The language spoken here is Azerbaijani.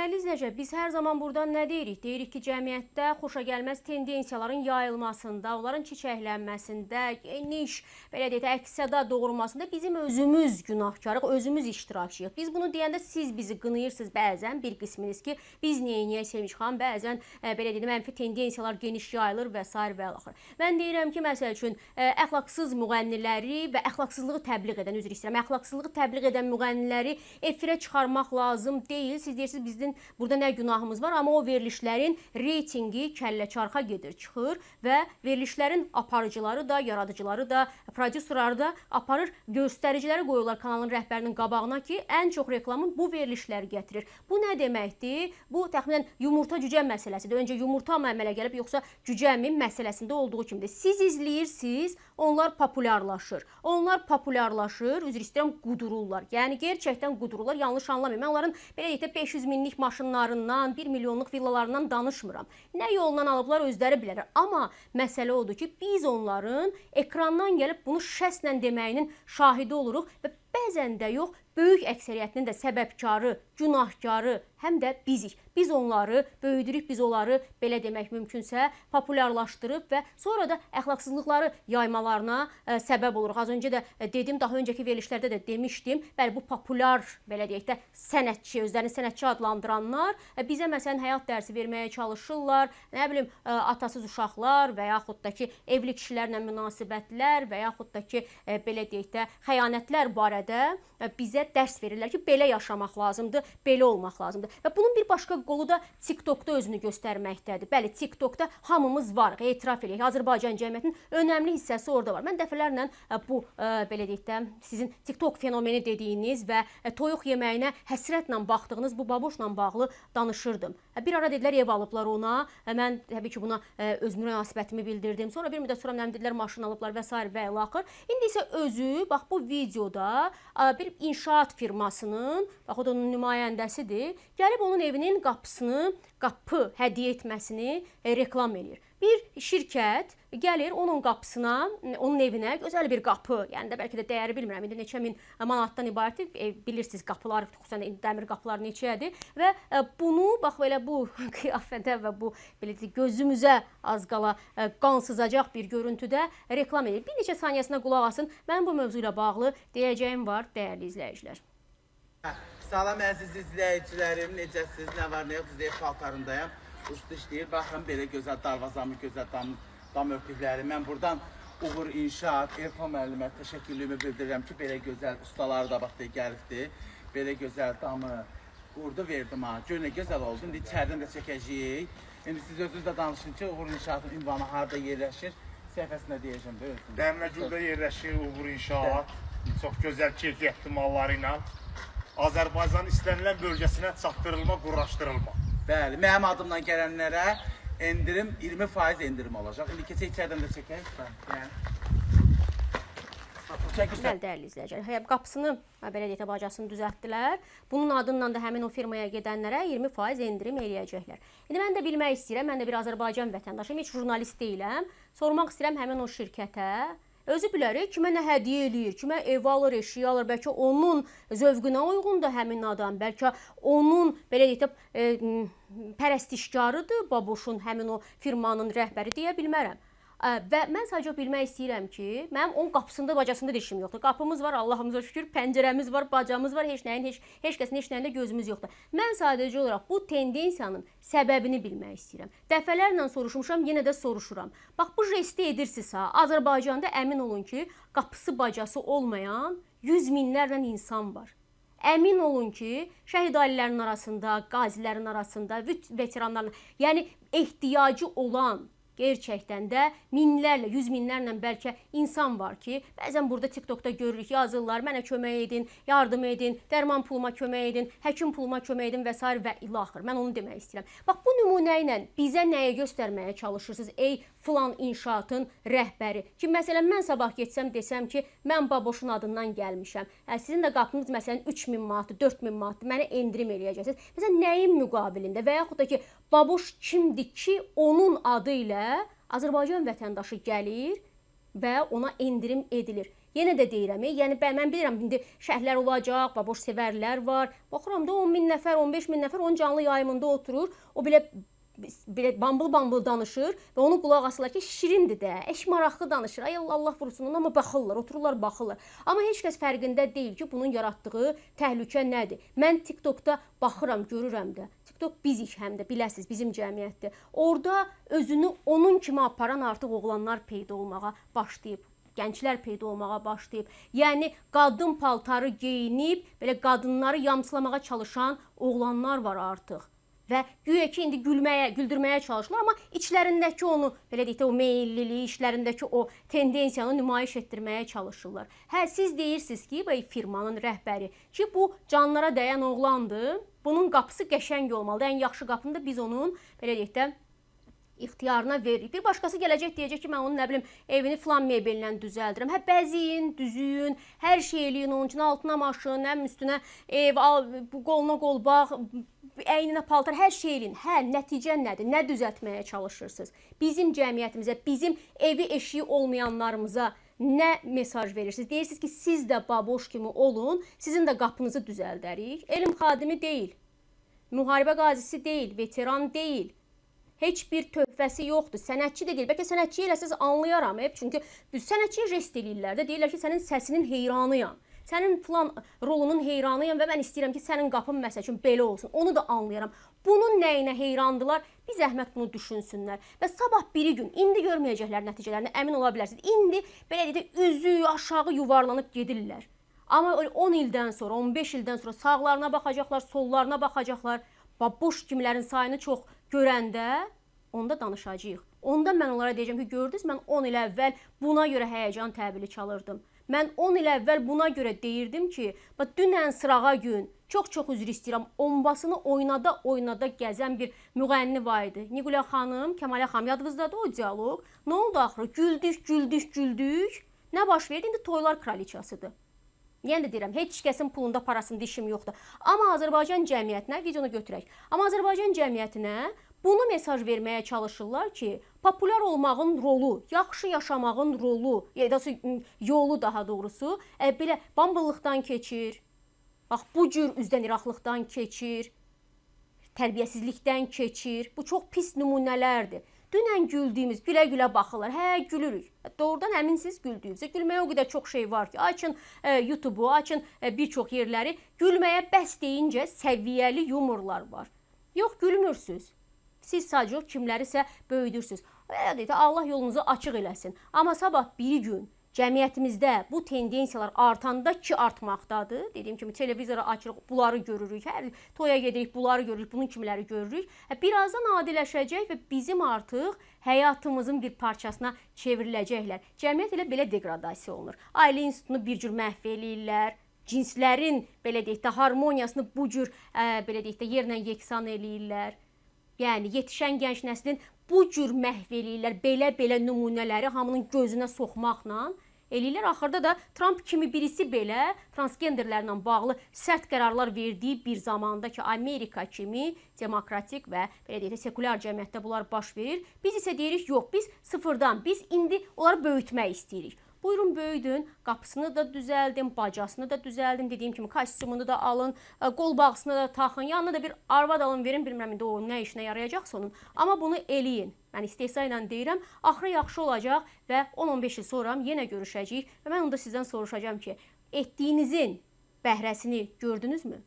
Dəyərli izləyicilər, biz hər zaman buradan nə deyirik? Deyirik ki, cəmiyyətdə xoşagəlməz tendensiyaların yayılmasında, onların çiçəklənməsində, geniş, belə deyək, əks-səda doğurmasında bizim özümüz günahkarıq, özümüz iştirakçıyıq. Biz bunu deyəndə siz bizi qınayırsınız bəzən, bir qisminiz ki, biz niyə Sevinç xanım, bəzən belə deyək, mənfi tendensiyalar geniş yayılır və s. və axır. Mən deyirəm ki, məsəl üçün, əxlaqsız müğənniləri və əxlaqsızlığı təbliğ edən, üzr istəyirəm, əxlaqsızlığı təbliğ edən müğənniləri efirə çıxarmaq lazım deyil. Siz deyirsiniz, bizim burada nə günahımız var, amma o verilişlərin reytingi kəllə-çarxa gedir, çıxır və verilişlərin aparıcıları da, yaradıcıları da, prodüserləri də aparır, göstəriciləri qoyurlar kanalın rəhbərinin qabağına ki, ən çox reklamın bu verilişləri gətirir. Bu nə deməkdir? Bu təxminən yumurta-cücə məsələsidir. Öncə yumurta mı əmələ gəlib, yoxsa cücəmi məsələsində olduğu kimidir. Siz izləyirsiniz, onlar populyarlaşır. Onlar populyarlaşır, üzr istəyirəm, qudururlar. Yəni, gerçəkdən qudururlar, yanlış anlamayın. Mən onların belə deyək də 500 minlik maşınlarından, 1 milyonluq villalarından danışmıram. Nə yoldan alıblar özləri bilərlər. Amma məsələ odur ki, biz onların ekrandan gəlib bunu şəslə deməyinin şahidi oluruq və bəzən də yox, böyük əksəriyyətinin də səbəbkarı, günahkarı həm də bizik. Biz onları böyüdürük, biz onları belə demək mümkünsə populyarlaşdırıb və sonra da əxlaqsızlıqları yaymalarına səbəb oluruq. Az öncə də dedim, daha öncəki verilişlərdə də demişdim. Bəli, bu populyar, belə deyək də, sənətçi, özlərini sənətçi adlandıranlar bizə məsələn həyat dərsi verməyə çalışırlar. Nə bilim, atasız uşaqlar və yaxud da ki, evli kişilərlə münasibətlər və yaxud da ki, belə deyək də, xəyanətlər barədə bizə dərs verirlər ki, belə yaşamaq lazımdır, belə olmaq lazımdır. Və bunun bir başqa qolu da TikTokda özünü göstərməkdədir. Bəli, TikTokda hamımız varıq, etiraf edək. Azərbaycan cəmiyyətinin önəmli hissəsi orada var. Mən dəfələrlə bu, belə deyək də, sizin TikTok fenomeni dediyiniz və toyuq yeməyinə həsrətlə baxdığınız bu baboşla bağlı danışırdım. Bir ara dedilər, ev alıblar ona. Mən təbii ki, buna öz münasibətimi bildirdim. Sonra bir müddət sonra mənə dedilər, maşın alıblar və s. və ilaxır. İndi isə özü, bax bu videoda bir inşaat firmasının, bax o da onun nümayəndəsidir, gəlib onun evinin qapısını, qapı hədiyyə etməsini reklam edir. Bir şirkət gəlir onun qapısına, onun evinə gözəl bir qapı, yəni də bəlkə də dəyəri bilmirəm, indi neçə min manatdan ibarət, bilirsiniz qapılar, xüsusən dəmir qapılar neçədir və bunu, bax belə bu qiyafədə və bu belə deyək, gözümüzə az qala qan sızacaq bir görüntüdə reklam edir. Bir neçə saniyəsinə qulaq asın, mənim bu mövzu ilə bağlı deyəcəyim var, dəyərli izləyicilər. Salam əziz izləyicilərim, necəsiniz, nə var, nə yox, sizə paltarındayım. Usta işləyir, baxın, belə gözəl darvazamı, gözəl dam örtükləri. Mən buradan Uğur İnşaat, Elfan müəllimə təşəkkürlüyümü bildirirəm ki, belə gözəl ustaları da bax, gəlibdir. Belə gözəl damı qurdu, verdim ha. Gör nə gözəl oldu, indi içərdən də çəkəcəyik. İndi siz özünüz də danışın ki, Uğur İnşaatın ünvanı harada yerləşir, səhifəsində deyəcəm. Dəmrəgüldə yerləşir Uğur İnşaat, çox gözəl keyfiyyətli malları ilə Azərbaycanın istənilən bölgəsinə çatdırılma, quraşdırılma. Bəli, mənim adımla gələnlərə endirim, 20% endirim olacaq. İndi keçək içərdən də çəkək. Bəli, dəyərli izləyicilər, qapısını, belə deyək, bacasını düzəltdilər. Bunun adından da həmin o firmaya gedənlərə 20% endirim eləyəcəklər. İndi mən də bilmək istəyirəm, mən də bir Azərbaycan vətəndaşıyım, heç jurnalist deyiləm. Sormaq istəyirəm həmin o şirkətə. Özü bilərik, kimə nə hədiyyə eləyir, kimə ev alır, eşiyə alır, bəlkə onun zövqünə uyğundur həmin adam, bəlkə onun, belə deyək də, pərəstişkarıdır baboşun, həmin o firmanın rəhbəri deyə bilmərəm. Və mən sadəcə bilmək istəyirəm ki, mənim onun qapısında, bacasında da işim yoxdur. Qapımız var, Allahımıza şükür, pəncərəmiz var, bacamız var, heç kəsin heç nəyində gözümüz yoxdur. Mən sadəcə olaraq bu tendensiyanın səbəbini bilmək istəyirəm. Dəfələrlə soruşmuşam, yenə də soruşuram. Bax, bu jesti edirsinizsə, Azərbaycanda əmin olun ki, qapısı, bacası olmayan 100 minlərlə insan var. Əmin olun ki, şəhid ailələrinin arasında, qazilərin arasında, veteranların, yəni ehtiyacı olan, gerçəkdən də minlərlə, 100 minlərlə bəlkə insan var ki, bəzən burada TikTokda görürük, yazırlar, mənə kömək edin, yardım edin, dərman puluma kömək edin, həkim puluma kömək edin və s. və ilaxır. Mən onu demək istəyirəm. Bax, bu nümunə ilə bizə nəyə göstərməyə çalışırsınız, ey filan inşaatın rəhbəri? Ki, məsələn, mən sabah getsəm, desəm ki, mən baboşun adından gəlmişəm. Sizin də qapınız, məsələn, 3000 manatdır, 4000 manatdır, mənə endirim eləyəcəksiniz. Məsələn, nəyin müqabilində və yaxud da ki, baboş kimdir ki, onun adı ilə Azərbaycan vətəndaşı gəlir və ona endirim edilir. Yenə də deyirəm, yəni mən bilirəm indi şərhlər olacaq, baboş sevərlər var. Baxıram da 10 min nəfər, 15 min nəfər onun canlı yayımında oturur. O belə bambıl danışır və onu qulaq asırlar ki, şirindir də, eş maraqlı danışır. Ay Allah vursun, amma baxırlar, otururlar, baxırlar. Amma heç kəs fərqində deyil ki, bunun yaratdığı təhlükə nədir? Mən TikTokda baxıram, görürəm də. TikTok bizik həm də, biləsiniz, bizim cəmiyyətdir. Orada özünü onun kimi aparan artıq oğlanlar peyda olmağa başlayıb. Gənclər peyda olmağa başlayıb. Yəni qadın paltarı geyinib, belə qadınları yamsılamağa çalışan oğlanlar var artıq. Və güya ki, indi güldürməyə çalışırlar, amma içlərindəki onu, belə deyək də, o meyilliliyi, içlərindəki o tendensiyanı nümayiş etdirməyə çalışırlar. Hə, siz deyirsiniz ki, bu firmanın rəhbəri ki, bu canlara dəyən oğlandır, bunun qapısı qəşəng olmalıdır. Ən yaxşı qapını da biz onun, belə deyək də, ixtiyarına veririk. Bir başqası gələcək deyəcək ki, mən onun nə bilim evini filan mebellə düzəldirəm. Hə, bəziyin, düzüyün, hər şey eləyin, onun üçün altına maşın, həm üstünə ev, qoluna qolbaq, əyninə paltar, hər şey eləyin. Hə, nəticə nədir? Nə düzəltməyə çalışırsınız? Bizim cəmiyyətimizə, bizim evi eşiyi olmayanlarımıza nə mesaj verirsiniz? Deyirsiniz ki, siz də baboş kimi olun, sizin də qapınızı düzəldərik. Elm xadimi deyil, müharibə qazisi deyil, veteran deyil. Heç bir töhfəsi yoxdur, sənətçi də deyil. Bəlkə sənətçi eləsəz anlayaram, çünki sənətçiyə jest eləyirlər də, deyirlər ki, sənin səsinin heyranıyam. Sənin filan rolunun heyranıyam və mən istəyirəm ki, sənin qapın məsəl üçün belə olsun. Onu da anlayaram. Bunun nəyinə heyrandılar? Bir zəhmət bunu düşünsünlər. Və sabah biri gün, indi görməyəcəklər nəticələrini, əmin ola bilərsiniz. İndi belə deyək də, üzü aşağı yuvarlanıb gedirlər. Amma 10 ildən sonra, 15 ildən sonra sağlarına baxacaqlar, sollarına baxacaqlar. Baboş kimlərin sayını çox görəndə onda danışacağıq. Onda mən onlara deyəcəm ki, gördünüz, mən 10 il əvvəl buna görə həyəcan təbili çalırdım. Mən 10 il əvvəl buna görə deyirdim ki, dünən sırağa gün, çox üzr istəyirəm, ombasını oynada gəzən bir müğənni var idi. Niqulə xanım, Kəmalə xanım, yadınızdadır o dialoq? Nə oldu axırı? Güldük. Nə baş verdi? İndi toylar kraliçasıdır. Yəni də deyirəm, heç kəsin pulunda, parasında işim yoxdur. Amma Azərbaycan cəmiyyətinə, videonu götürək. Amma Azərbaycan cəmiyyətinə bunu mesaj verməyə çalışırlar ki, populyar olmağın rolu, yaxşı yaşamağın rolu, yolu daha doğrusu, belə bambıllıqdan keçir, bax bu cür üzdən iraqlıqdan keçir, tərbiyəsizlikdən keçir. Bu çox pis nümunələrdir. Dünən güldüyümüz, gülə-gülə baxırlar. Hə, gülürük. Doğrudan əminsiniz güldüyümüzə. Gülməyə o qədər çox şey var ki, açın YouTube-u, açın bir çox yerləri. Gülməyə bəs deyincə səviyyəli yumorlar var. Yox, gülmürsünüz. Siz sadəcə kimlərisə böyüdürsünüz. Allah yolunuzu açıq eləsin. Amma sabah bir gün cəmiyyətimizdə bu tendensiyalar artanda ki artmaqdadır. Dediyim kimi televizora açırıq, bunları görürük. Hər toya gedirik, bunları görürük, bunun kimləri görürük. Birazdan adiləşəcək və bizim artıq həyatımızın bir parçasına çevriləcəklər. Cəmiyyət elə belə degradasiya olunur. Ailə institutunu bir cür məhv eləyirlər. Cinslərin belə deyək də harmoniyasını bu cür belə deyək də yerlə yeksan eləyirlər. Yəni yetişən gənc nəslin bu cür məhv eləyirlər, belə nümunələri hamının gözünə soxmaqla eləyirlər. Axırda da Trump kimi birisi belə transgenderlərlə bağlı sərt qərarlar verdiyi bir zamanda ki, Amerika kimi demokratik və belə deyək də sekulyar cəmiyyətdə bunlar baş verir. Biz isə deyirik, yox, biz sıfırdan, biz indi onları böyütmək istəyirik. Buyurun böyüdün, qapısını da düzəldin, bacasını da düzəldin, dediyim kimi kostyumunu da alın, qol bağısını da taxın, yanına da bir arvad alın, verin, bilmirəm indi o nə işinə yarayacaqsa onun. Amma bunu eləyin. Mən istehza ilə deyirəm, axırı yaxşı olacaq və 10-15 il sonra yenə görüşəcəyik və mən onda sizdən soruşacağım ki, etdiyinizin bəhrəsini gördünüzmü?